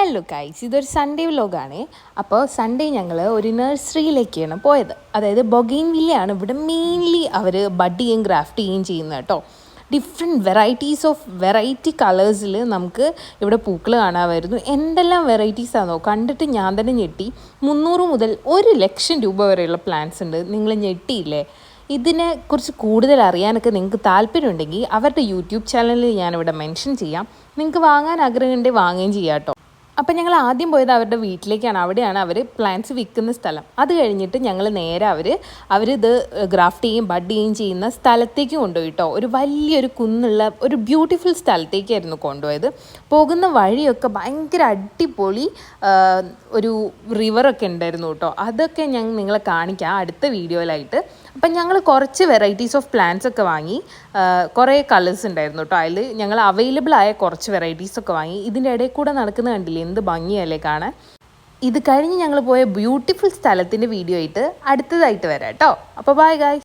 Hello guys, ഇതൊരു Sunday വ്ലോഗാണ്. അപ്പോൾ Sunday ഞങ്ങൾ ഒരു നഴ്സറിയിലേക്കാണ് പോയത്. അതായത് ബൊഗെയിൻവില്ലയാണ് ഇവിടെ മെയിൻലി അവർ ബഡ് ചെയ്യുകയും ഗ്രാഫ്റ്റ് ചെയ്യുകയും ചെയ്യുന്നത് കേട്ടോ. ഡിഫറെൻറ്റ് വെറൈറ്റി കളേഴ്സിൽ നമുക്ക് ഇവിടെ പൂക്കൾ കാണാമായിരുന്നു. എന്തെല്ലാം വെറൈറ്റീസാണെന്നോ, കണ്ടിട്ട് ഞാൻ തന്നെ ഞെട്ടി. 300 മുതൽ 1,00,000 രൂപ വരെയുള്ള പ്ലാന്റ്സ് ഉണ്ട്. നിങ്ങൾ ഞെട്ടിയില്ലേ? ഇതിനെക്കുറിച്ച് കൂടുതൽ അറിയാനൊക്കെ നിങ്ങൾക്ക് താല്പര്യമുണ്ടെങ്കിൽ അവരുടെ യൂട്യൂബ് ചാനലിൽ ഞാനിവിടെ മെൻഷൻ ചെയ്യാം. നിങ്ങൾക്ക് വാങ്ങാൻ ആഗ്രഹമുണ്ടെങ്കിൽ വാങ്ങുകയും ചെയ്യാം കേട്ടോ. അപ്പം ഞങ്ങൾ ആദ്യം പോയത് അവരുടെ വീട്ടിലേക്കാണ്. അവിടെയാണ് അവർ പ്ലാന്റ്സ് വിൽക്കുന്ന സ്ഥലം. അത് കഴിഞ്ഞിട്ട് ഞങ്ങൾ നേരെ അവരിത് ഗ്രാഫ്റ്റ് ചെയ്യുകയും ബഡ് ചെയ്യുകയും ചെയ്യുന്ന സ്ഥലത്തേക്ക് കൊണ്ടുപോയി കേട്ടോ. ഒരു വലിയൊരു കുന്നുള്ള ഒരു ബ്യൂട്ടിഫുൾ സ്ഥലത്തേക്കായിരുന്നു കൊണ്ടുപോയത്. പോകുന്ന വഴിയൊക്കെ ഭയങ്കര അടിപൊളി ഒരു റിവറൊക്കെ ഉണ്ടായിരുന്നു കേട്ടോ. അതൊക്കെ ഞാൻ നിങ്ങളെ കാണിക്കാം അടുത്ത വീഡിയോയിലായിട്ട്. അപ്പം ഞങ്ങൾ കുറച്ച് വെറൈറ്റീസ് ഓഫ് പ്ലാന്റ്സ് ഒക്കെ വാങ്ങി. കുറേ കളേഴ്സ് ഉണ്ടായിരുന്നു കേട്ടോ. അതിൽ ഞങ്ങൾ അവൈലബിൾ ആയ കുറച്ച് വെറൈറ്റീസൊക്കെ വാങ്ങി. ഇതിൻ്റെ ഇടയിൽ കൂടെ നടക്കുന്ന കണ്ടില്ലേ, എന്ത് ഭംഗിയല്ലേ കാണാൻ. ഇത് കഴിഞ്ഞ് ഞങ്ങൾ പോയ ബ്യൂട്ടിഫുൾ സ്ഥലത്തിൻ്റെ വീഡിയോ ആയിട്ട് അടുത്തതായിട്ട് വരാം കേട്ടോ. അപ്പോൾ ബൈ ഗൈസ്.